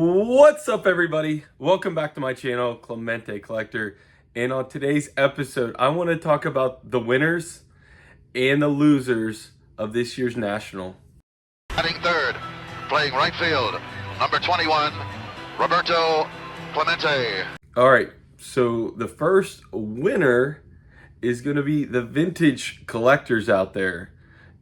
What's up, everybody? Welcome back to my channel, Clemente Collector. And on today's episode, I want to talk about the winners and the losers of this year's National. Batting third, playing right field, number 21, Roberto Clemente. All right, so the first winner is going to be the vintage collectors out there.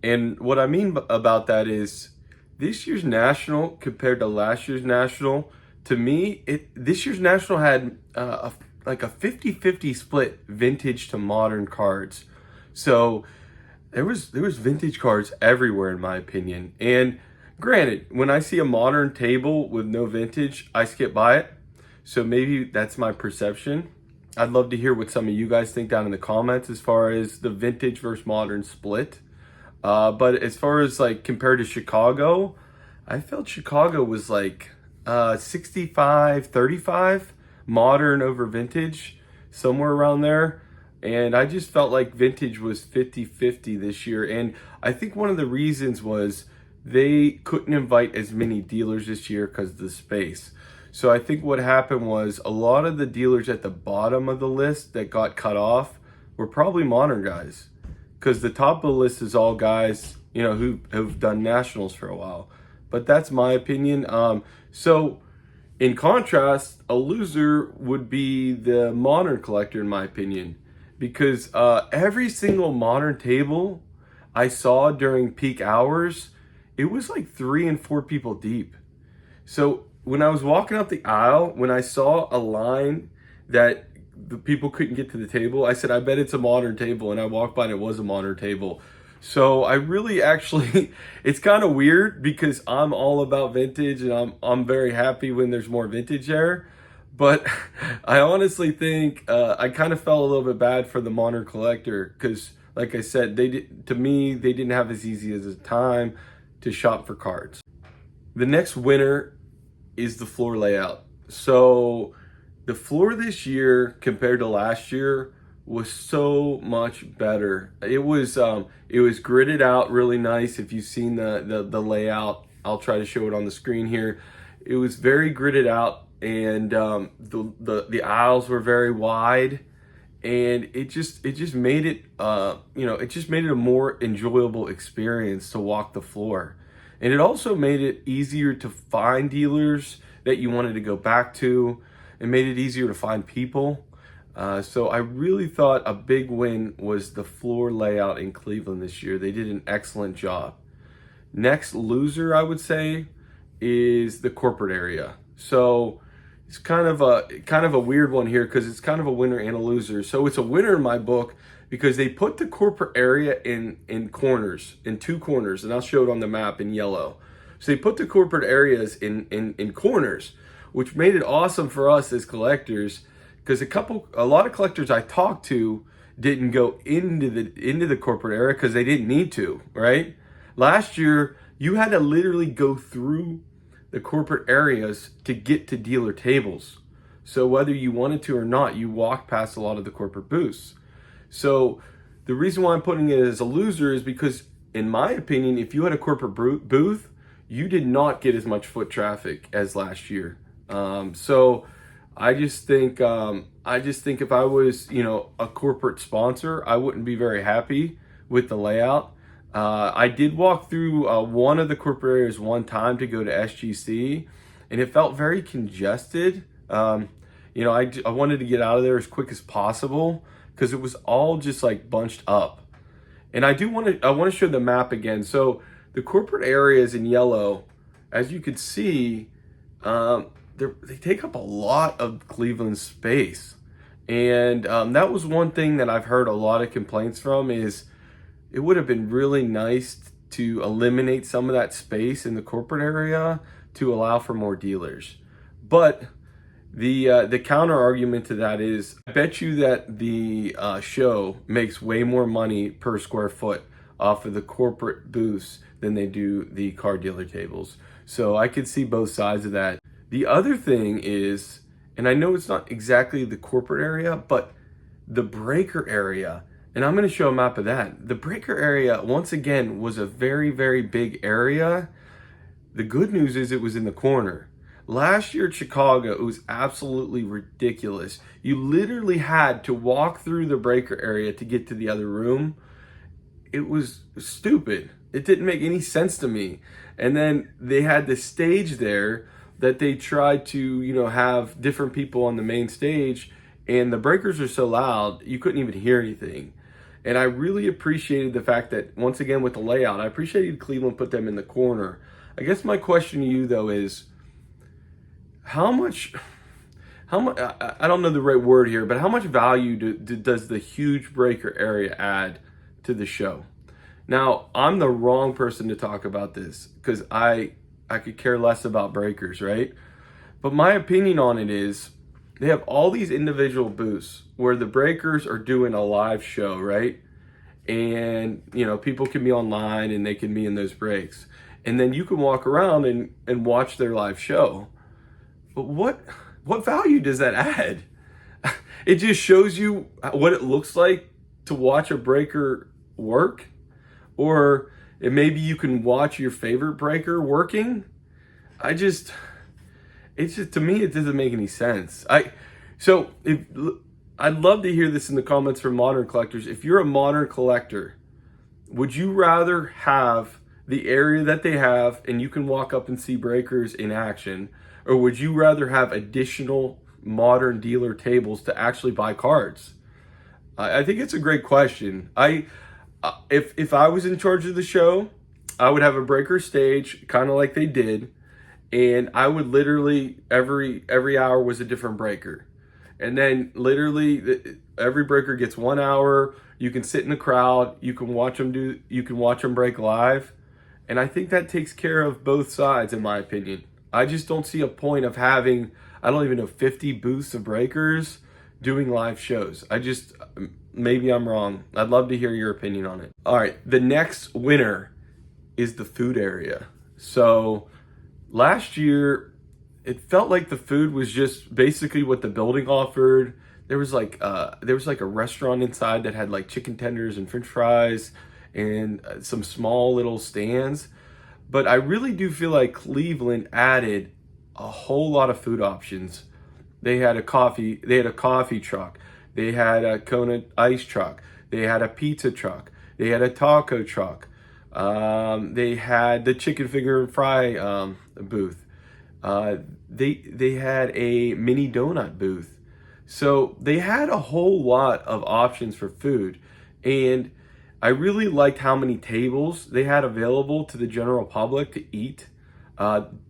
And what I mean about that is this year's National compared to last year's National, to me, this year's National had like a 50-50 split vintage to modern cards. So there was vintage cards everywhere, in my opinion. And granted, when I see a modern table with no vintage, I skip by it. So maybe that's my perception. I'd love to hear what some of you guys think down in the comments as far as the vintage versus modern split. But as far as like compared to Chicago, I felt Chicago was like 65-35 modern over vintage, somewhere around there. And I just felt like vintage was 50-50 this year. And I think one of the reasons was they couldn't invite as many dealers this year because of the space. So I think what happened was a lot of the dealers at the bottom of the list that got cut off were probably modern guys, because the top of the list is all guys, you know, who have done Nationals for a while. But that's my opinion. So in contrast, a loser would be the modern collector, in my opinion, because every single modern table I saw during peak hours, it was like 3 and 4 people deep. So when I was walking up the aisle, when I saw a line that the people couldn't get to the table, I said, I bet it's a modern table. And I walked by and it was a modern table. So I really actually, it's kind of weird because I'm all about vintage and I'm very happy when there's more vintage there. But I honestly think I kind of felt a little bit bad for the modern collector because, like I said, they didn't have as easy as a time to shop for cards. The next winner is the floor layout. So the floor this year compared to last year was so much better. It was gridded out really nice. If you've seen the layout, I'll try to show it on the screen here. It was very gridded out, and the aisles were very wide, and it just made it it just made it a more enjoyable experience to walk the floor. And it also made it easier to find dealers that you wanted to go back to. It made it easier to find people. So I really thought a big win was the floor layout in Cleveland this year. They did an excellent job. Next loser, I would say, is the corporate area. So it's kind of a weird one here because it's kind of a winner and a loser. So it's a winner in my book because they put the corporate area in corners, in 2 corners, and I'll show it on the map in yellow. So they put the corporate areas in corners, which made it awesome for us as collectors, because a lot of collectors I talked to didn't go into the corporate area because they didn't need to, right? Last year, you had to literally go through the corporate areas to get to dealer tables. So whether you wanted to or not, you walked past a lot of the corporate booths. So the reason why I'm putting it as a loser is because, in my opinion, if you had a corporate booth, you did not get as much foot traffic as last year. So I just think if I was, a corporate sponsor, I wouldn't be very happy with the layout. I did walk through one of the corporate areas one time to go to SGC, and it felt very congested. I wanted to get out of there as quick as possible because it was all just like bunched up. And I want to show the map again. So the corporate areas in yellow, as you can see, they take up a lot of Cleveland space. And that was one thing that I've heard a lot of complaints from is it would have been really nice to eliminate some of that space in the corporate area to allow for more dealers. But the counter argument to that is, I bet you that the show makes way more money per square foot off of the corporate booths than they do the car dealer tables. So I could see both sides of that. The other thing is, and I know it's not exactly the corporate area, but the breaker area, and I'm going to show a map of that. The breaker area, once again, was a very, very big area. The good news is it was in the corner. Last year at Chicago, it was absolutely ridiculous. You literally had to walk through the breaker area to get to the other room. It was stupid. It didn't make any sense to me. And then they had the stage there that they tried to, have different people on the main stage, and the breakers are so loud, you couldn't even hear anything. And I really appreciated the fact that, once again, with the layout, I appreciated Cleveland put them in the corner. I guess my question to you, though, is how much, I don't know the right word here, but how much value does the huge breaker area add to the show? Now, I'm the wrong person to talk about this because I could care less about breakers, right? But my opinion on it is they have all these individual booths where the breakers are doing a live show, right? And, people can be online and they can be in those breaks. And then you can walk around and watch their live show. But what value does that add? It just shows you what it looks like to watch a breaker work. Or maybe you can watch your favorite breaker working. It's just, to me, it doesn't make any sense. I'd love to hear this in the comments from modern collectors. If you're a modern collector, would you rather have the area that they have and you can walk up and see breakers in action, or would you rather have additional modern dealer tables to actually buy cards? I think it's a great question. If I was in charge of the show, I would have a breaker stage, kind of like they did, and I would literally every hour was a different breaker, and then literally every breaker gets 1 hour. You can sit in the crowd, you can watch them break live, and I think that takes care of both sides, in my opinion. I just don't see a point of having, I don't even know, 50 booths of breakers doing live shows. Maybe I'm wrong. I'd love to hear your opinion on it. All right, the next winner is the food area. So last year, it felt like the food was just basically what the building offered. There was like a restaurant inside that had like chicken tenders and French fries and some small little stands. But I really do feel like Cleveland added a whole lot of food options. They had a coffee truck. They had a Kona ice truck. They had a pizza truck. They had a taco truck. They had the chicken finger and fry booth. They had a mini donut booth. So they had a whole lot of options for food. And I really liked how many tables they had available to the general public to eat.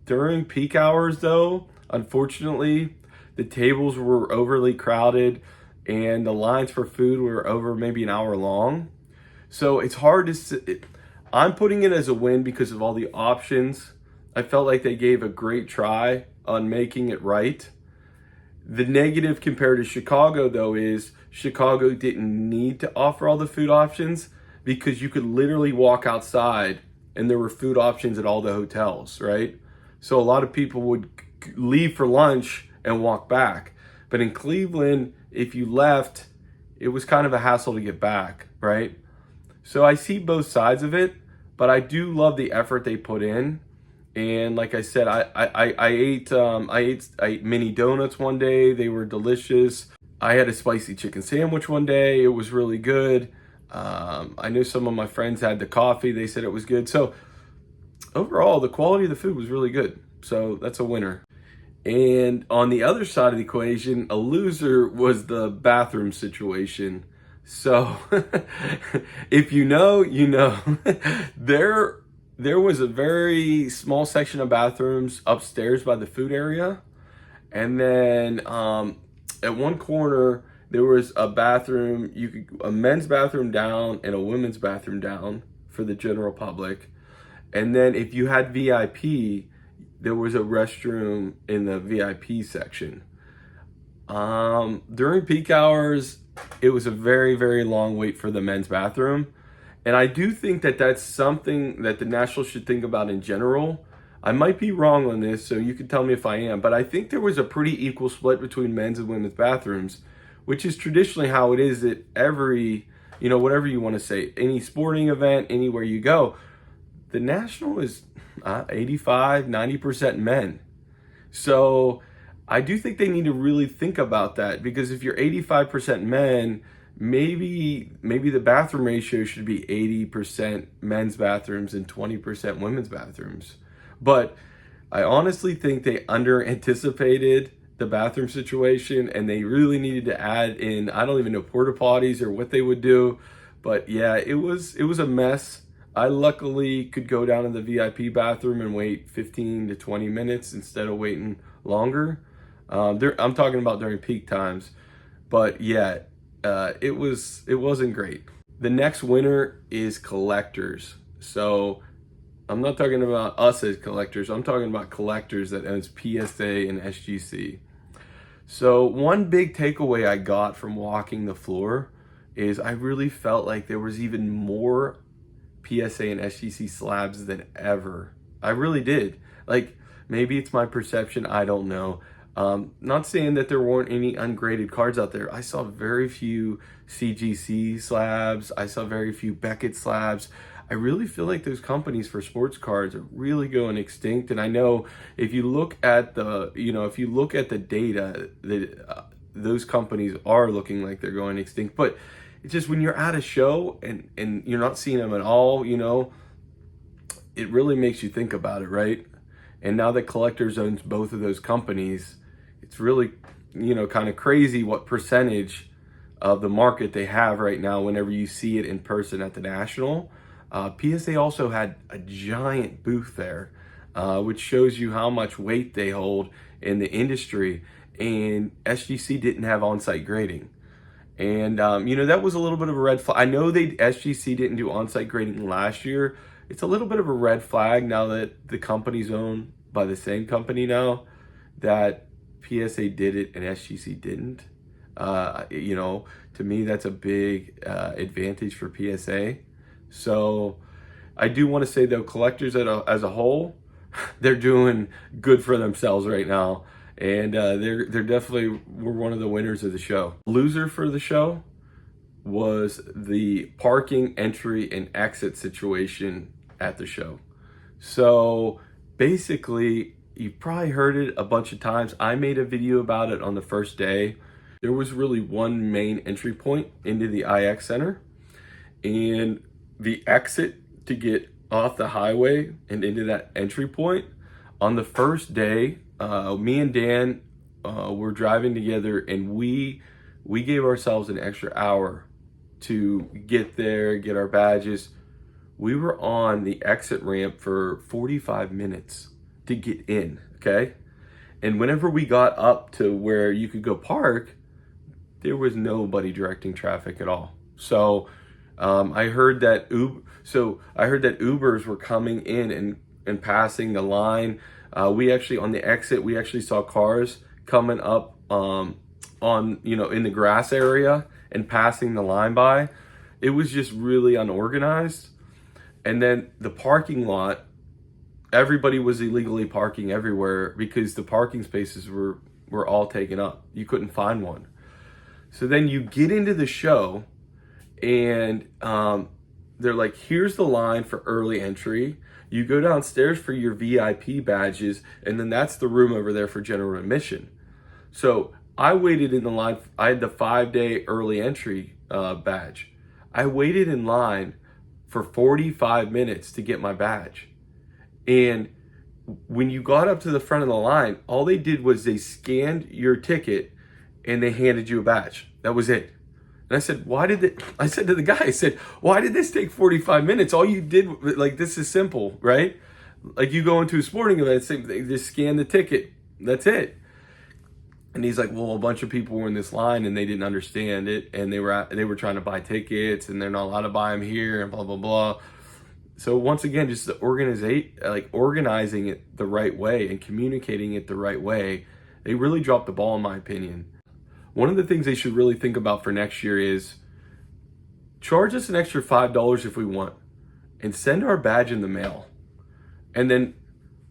During peak hours, though, unfortunately, the tables were overly crowded and the lines for food were over maybe an hour long. So it's hard to I'm putting it as a win because of all the options. I felt like they gave a great try on making it right. The negative compared to Chicago, though, is Chicago didn't need to offer all the food options because you could literally walk outside and there were food options at all the hotels, right? So a lot of people would leave for lunch and walk back. But in Cleveland, if you left, it was kind of a hassle to get back, right? So I see both sides of it, but I do love the effort they put in. And like I said, I ate mini donuts one day. They were delicious. I had a spicy chicken sandwich one day. It was really good. I knew some of my friends had the coffee. They said it was good. So overall, the quality of the food was really good. So that's a winner. And on the other side of the equation, a loser was the bathroom situation. So if you know, you know. There was a very small section of bathrooms upstairs by the food area. And then at one corner, there was a bathroom, a men's bathroom down and a women's bathroom down for the general public. And then if you had VIP, there was a restroom in the VIP section. During peak hours, it was a very, very long wait for the men's bathroom. And I do think that that's something that the Nationals should think about in general. I might be wrong on this, so you can tell me if I am, but I think there was a pretty equal split between men's and women's bathrooms, which is traditionally how it is at every, whatever you want to say, any sporting event, anywhere you go. The National is 85, 90% men. So I do think they need to really think about that, because if you're 85% men, maybe the bathroom ratio should be 80% men's bathrooms and 20% women's bathrooms. But I honestly think they under anticipated the bathroom situation, and they really needed to add in, I don't even know, porta potties or what they would do. But yeah, it was a mess. I luckily could go down to the VIP bathroom and wait 15 to 20 minutes instead of waiting longer. I'm talking about during peak times. But yeah, it wasn't great. The next winner is collectors. So I'm not talking about us as collectors. I'm talking about collectors that owns PSA and SGC. So one big takeaway I got from walking the floor is I really felt like there was even more PSA and SGC slabs than ever. I really did. Like, maybe it's my perception, I don't know. Not saying that there weren't any ungraded cards out there. I saw very few CGC slabs. I saw very few Beckett slabs. I really feel like those companies for sports cards are really going extinct. And I know if you look at the, if you look at the data, that those companies are looking like they're going extinct. But it's just when you're at a show and you're not seeing them at all, it really makes you think about it, right? And now that Collectors owns both of those companies, it's really, kind of crazy what percentage of the market they have right now whenever you see it in person at the National. PSA also had a giant booth there, which shows you how much weight they hold in the industry. And SGC didn't have on-site grading. And, that was a little bit of a red flag. I know SGC didn't do on-site grading last year. It's a little bit of a red flag now that the company's owned by the same company now, that PSA did it and SGC didn't. To me, that's a big advantage for PSA. So I do want to say, though, collectors as a whole, they're doing good for themselves right now. And they're definitely were one of the winners of the show. Loser for the show was the parking entry and exit situation at the show. So basically, you probably heard it a bunch of times. I made a video about it on the first day. There was really one main entry point into the IX Center, and the exit to get off the highway and into that entry point. On the first day, me and Dan were driving together, and we gave ourselves an extra hour to get there, get our badges. We were on the exit ramp for 45 minutes to get in, okay? And whenever we got up to where you could go park, there was nobody directing traffic at all. So I heard that Ubers were coming in and passing the line. We actually, on the exit, we actually saw cars coming up in the grass area and passing the line by. It was just really unorganized. And then the parking lot, everybody was illegally parking everywhere because the parking spaces were all taken up. You couldn't find one. So then you get into the show, and they're like, here's the line for early entry. You go downstairs for your VIP badges, and then that's the room over there for general admission. So I waited in the line. I had the 5-day early entry badge. I waited in line for 45 minutes to get my badge. And when you got up to the front of the line, all they did was they scanned your ticket and they handed you a badge. That was it. And I said, I said to the guy, why did this take 45 minutes? All you did, this is simple, right? Like, you go into a sporting event, they just scan the ticket. That's it. And he's like, well, a bunch of people were in this line and they didn't understand it. And they were trying to buy tickets, and they're not allowed to buy them here, and blah, blah, blah. So once again, just organizing it the right way and communicating it the right way, they really dropped the ball, in my opinion. One of the things they should really think about for next year is charge us an extra $5 if we want, and send our badge in the mail. And then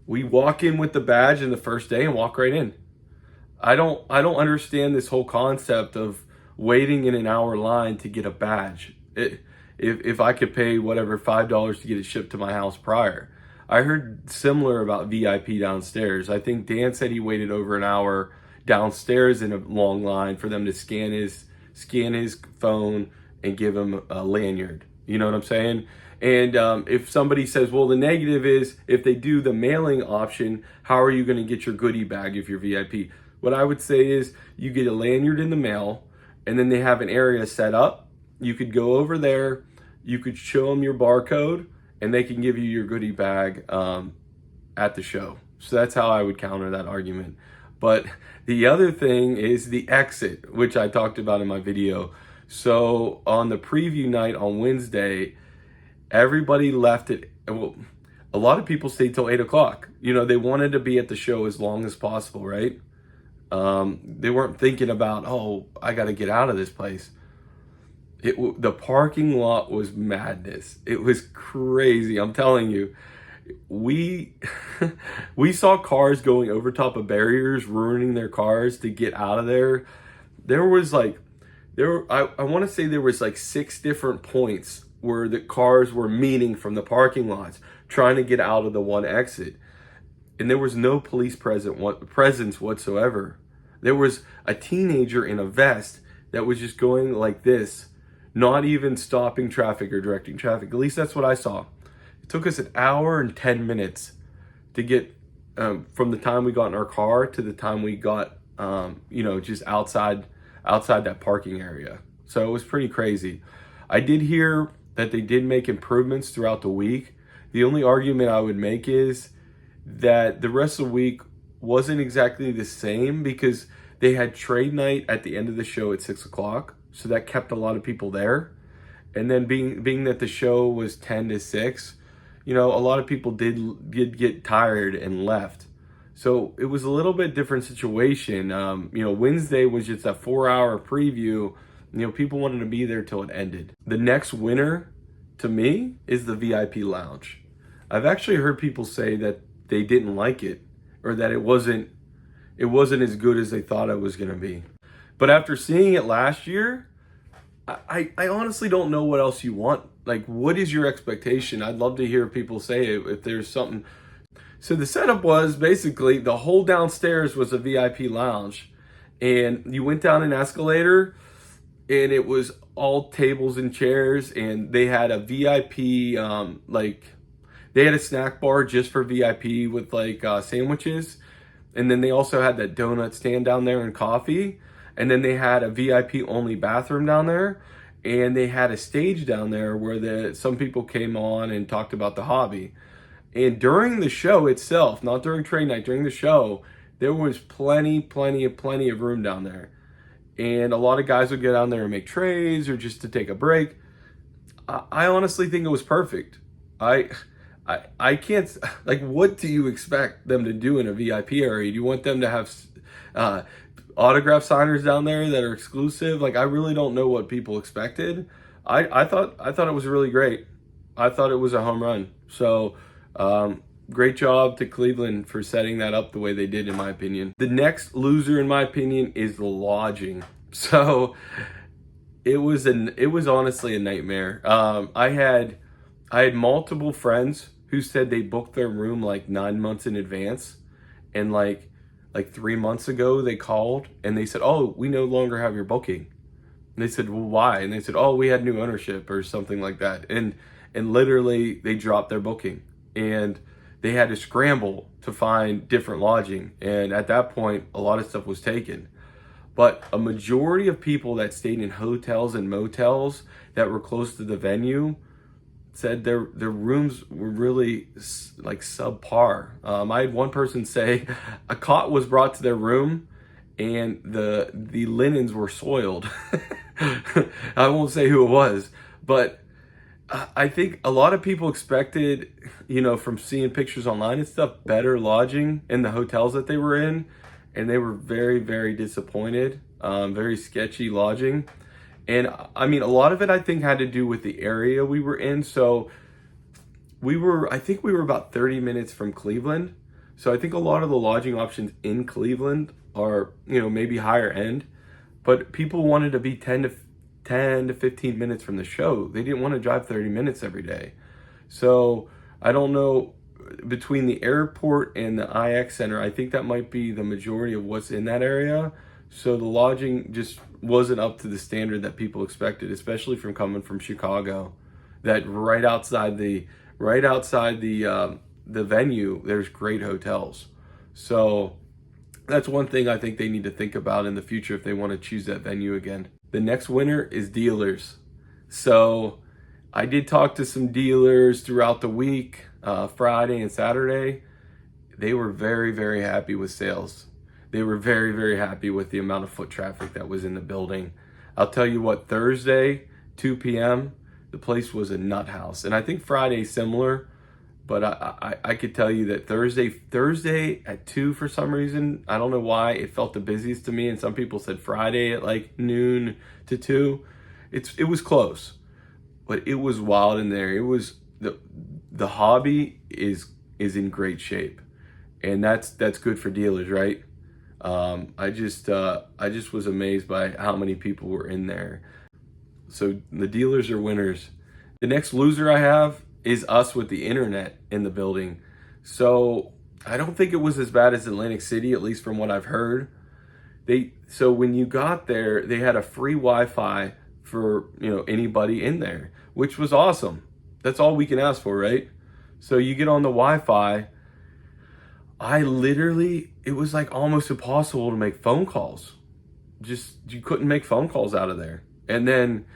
we walk in with the badge in the first day and walk right in. I don't understand this whole concept of waiting in an hour line to get a badge. If I could pay whatever $5 to get it shipped to my house prior. I heard similar about VIP downstairs. I think Dan said he waited over an hour downstairs in a long line for them to scan his phone and give him a lanyard. You know what I'm saying? And if somebody says, well, the negative is if they do the mailing option, how are you going to get your goodie bag if you're VIP? What I would say is you get a lanyard in the mail, and then they have an area set up. You could go over there, you could show them your barcode, and they can give you your goodie bag at the show. So that's how I would counter that argument. But the other thing is the exit, which I talked about in my video. So on the preview night on Wednesday, everybody left it. Well, a lot of people stayed till 8 o'clock. You know, they wanted to be at the show as long as possible, right? They weren't thinking about, oh, I got to get out of this place. The parking lot was madness. It was crazy. I'm telling you, we saw cars going over top of barriers, ruining their cars to get out of there. I want to say there was like 6 different points where the cars were meeting from the parking lots, trying to get out of the one exit. And there was no police presence whatsoever. There was a teenager in a vest that was just going like this, not even stopping traffic or directing traffic. At least that's what I saw. It took us an hour and 10 minutes to get from the time we got in our car to the time we got, just outside that parking area. So it was pretty crazy. I did hear that they did make improvements throughout the week. The only argument I would make is that the rest of the week wasn't exactly the same because they had trade night at the end of the show at 6 o'clock. So that kept a lot of people there. And then being that the show was 10 to 6, a lot of people did get tired and left. So it was a little bit different situation. Wednesday was just a 4-hour preview. People wanted to be there till it ended. The next winner to me is the VIP lounge. I've actually heard people say that they didn't like it or that it wasn't as good as they thought it was going to be. But after seeing it last year, I honestly don't know what else you want. Like, what is your expectation? I'd love to hear people say it if there's something. So the setup was basically the whole downstairs was a VIP lounge, and you went down an escalator, and it was all tables and chairs, and they had a VIP, they had a snack bar just for VIP with sandwiches, and then they also had that donut stand down there and coffee. And then they had a VIP only bathroom down there, and they had a stage down there where some people came on and talked about the hobby. And during the show itself, not during trade night, during the show, there was plenty of room down there. And a lot of guys would get down there and make trades or just to take a break. I honestly think it was perfect. I can't, what do you expect them to do in a VIP area? Do you want them to have autograph signers down there that are exclusive? I really don't know what people expected. I thought it was really great. I thought it was a home run. So great job to Cleveland for setting that up the way they did, in my opinion. The next loser, in my opinion, is the lodging. So it was honestly a nightmare. I had multiple friends who said they booked their room 9 months in advance, and like 3 months ago they called and they said, oh, we no longer have your booking. And they said, well, why? And they said, oh, we had new ownership or something like that. And literally they dropped their booking and they had to scramble to find different lodging. And at that point, a lot of stuff was taken. But a majority of people that stayed in hotels and motels that were close to the venue said their rooms were really subpar. I had one person say a cot was brought to their room and the linens were soiled. I won't say who it was, but I think a lot of people expected, from seeing pictures online and stuff, better lodging in the hotels that they were in, and they were very, very disappointed. Very sketchy lodging. And I mean, a lot of it I think had to do with the area we were in. So I think we were about 30 minutes from Cleveland. So I think a lot of the lodging options in Cleveland are, maybe higher end, but people wanted to be 10 to 15 minutes from the show. They didn't want to drive 30 minutes every day. So I don't know between the airport and the IX Center, I think that might be the majority of what's in that area. So the lodging just wasn't up to the standard that people expected, especially from coming from Chicago. That right outside the venue, there's great hotels. So that's one thing I think they need to think about in the future if they want to choose that venue again. The next winner is dealers. So I did talk to some dealers throughout the week, Friday and Saturday. They were very, very happy with sales. They were very, very happy with the amount of foot traffic that was in the building. I'll tell you what, Thursday, 2 p.m., the place was a nut house. And I think Friday similar, but I could tell you that Thursday at 2 for some reason, I don't know why, it felt the busiest to me. And some people said Friday at like noon to 2. It was close, but it was wild in there. It was the hobby is in great shape, and that's good for dealers, right? I just was amazed by how many people were in there. So the dealers are winners. The next loser I have is us with the internet in the building. So I don't think it was as bad as Atlantic City, at least from what I've heard. So when you got there, they had a free Wi-Fi for, anybody in there, which was awesome. That's all we can ask for, right? So you get on the Wi-Fi. It was like almost impossible to make phone calls. You couldn't make phone calls out of there. And then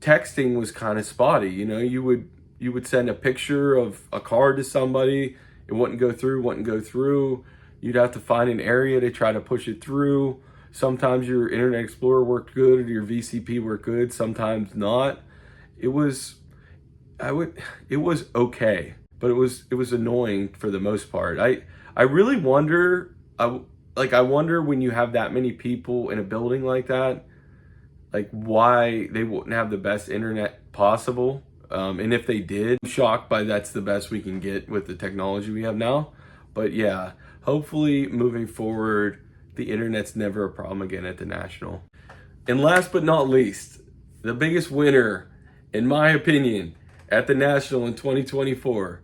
texting was kind of spotty. You would send a picture of a card to somebody. It wouldn't go through. You'd have to find an area to try to push it through. Sometimes your Internet Explorer worked good or your VCP worked good, sometimes not. It was okay, but it was annoying for the most part. I really wonder, I wonder when you have that many people in a building like that, like why they wouldn't have the best internet possible. And if they did, I'm shocked by that's the best we can get with the technology we have now. But yeah, hopefully moving forward, the internet's never a problem again at the National. And last but not least, the biggest winner, in my opinion, at the National in 2024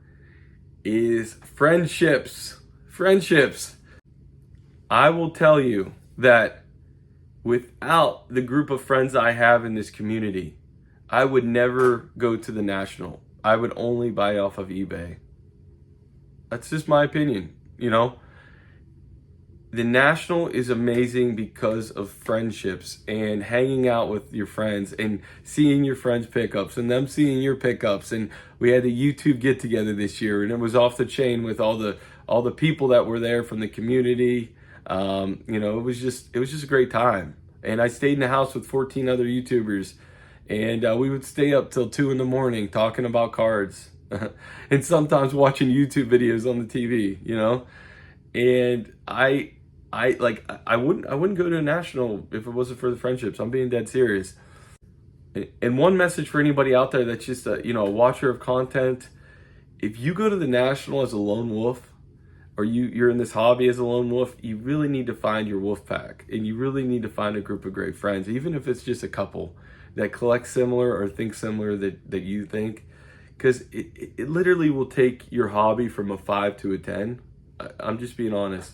is friendships. Friendships. I will tell you that without the group of friends I have in this community, I would never go to the National. I would only buy off of eBay. That's just my opinion, The National is amazing because of friendships and hanging out with your friends and seeing your friends' pickups and them seeing your pickups. And we had a YouTube get together this year, and it was off the chain with all the people that were there from the community. It was just a great time. And I stayed in the house with 14 other YouTubers, and we would stay up till 2 a.m. talking about cards and sometimes watching YouTube videos on the TV, And I wouldn't go to a National if it wasn't for the friendships. I'm being dead serious. And one message for anybody out there that's just a watcher of content: if you go to the National as a lone wolf, or you're in this hobby as a lone wolf, you really need to find your wolf pack, and you really need to find a group of great friends, even if it's just a couple that collect similar or think similar that you think, because it literally will take your hobby from a 5 to a 10. I'm just being honest.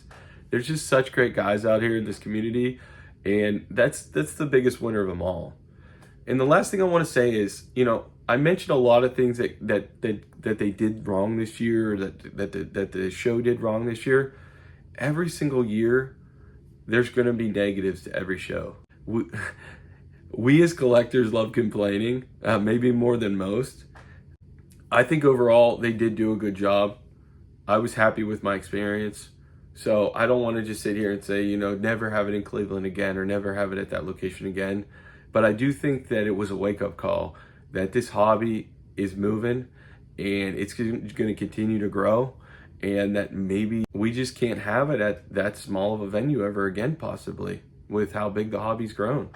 There's just such great guys out here in this community, and that's the biggest winner of them all. And the last thing I want to say is, I mentioned a lot of things that they did wrong this year, that the show did wrong this year. Every single year, there's going to be negatives to every show. We as collectors love complaining, maybe more than most. I think overall they did do a good job. I was happy with my experience. So I don't want to just sit here and say, never have it in Cleveland again or never have it at that location again. But I do think that it was a wake-up call that this hobby is moving and it's going to continue to grow, and that maybe we just can't have it at that small of a venue ever again, possibly, with how big the hobby's grown.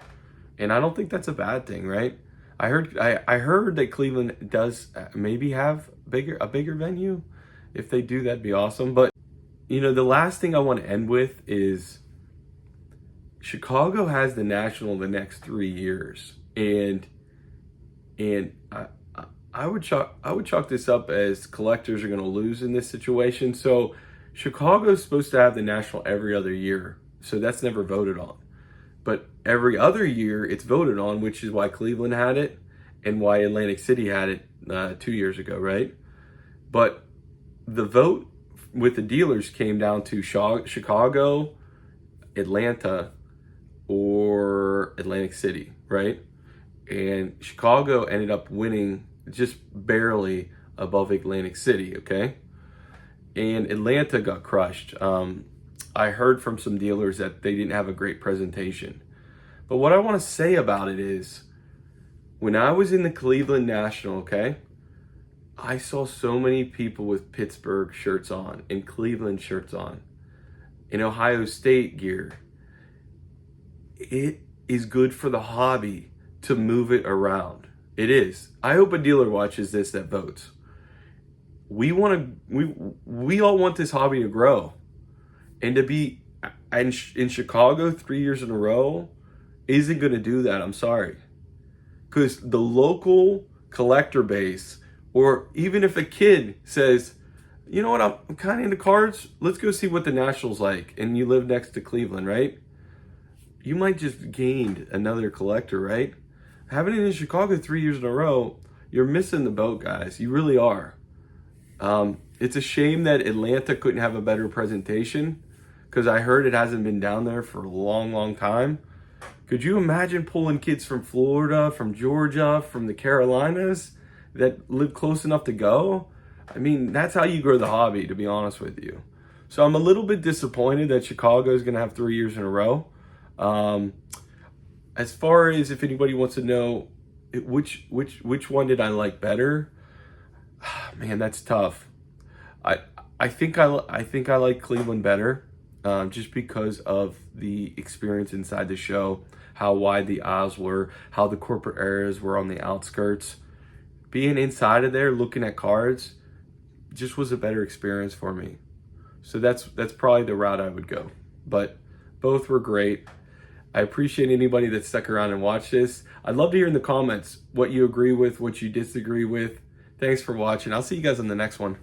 And I don't think that's a bad thing, right? I heard that Cleveland does maybe have a bigger venue. If they do, that'd be awesome. But the last thing I want to end with is Chicago has the National the next 3 years, and I would chalk this up as collectors are going to lose in this situation. So Chicago's supposed to have the National every other year, so that's never voted on. But every other year it's voted on, which is why Cleveland had it and why Atlantic City had it 2 years ago, right? But the vote with the dealers came down to Chicago, Atlanta, or Atlantic City, right? And Chicago ended up winning just barely above Atlantic City, okay? And Atlanta got crushed. I heard from some dealers that they didn't have a great presentation. But what I want to say about it is, when I was in the Cleveland National, okay, I saw so many people with Pittsburgh shirts on and Cleveland shirts on and Ohio State gear. It is good for the hobby to move it around. It is. I hope a dealer watches this that votes. We all want this hobby to grow, and to be in Chicago 3 years in a row isn't going to do that. I'm sorry, because the local collector base, or even if a kid says, you know what, I'm kind of into cards, let's go see what the National's like, and you live next to Cleveland, right? You might just gain another collector, right? Having it in Chicago 3 years in a row, you're missing the boat, guys. You really are. It's a shame that Atlanta couldn't have a better presentation, because I heard it hasn't been down there for a long, long time. Could you imagine pulling kids from Florida, from Georgia, from the Carolinas that live close enough to go? I mean, that's how you grow the hobby, to be honest with you. So I'm a little bit disappointed that Chicago is going to have 3 years in a row. As far as if anybody wants to know which one did I like better, man, that's tough. I think I like Cleveland better, just because of the experience inside the show, how wide the aisles were, how the corporate areas were on the outskirts. Being inside of there, looking at cards, just was a better experience for me. So that's probably the route I would go. But both were great. I appreciate anybody that stuck around and watched this. I'd love to hear in the comments what you agree with, what you disagree with. Thanks for watching. I'll see you guys on the next one.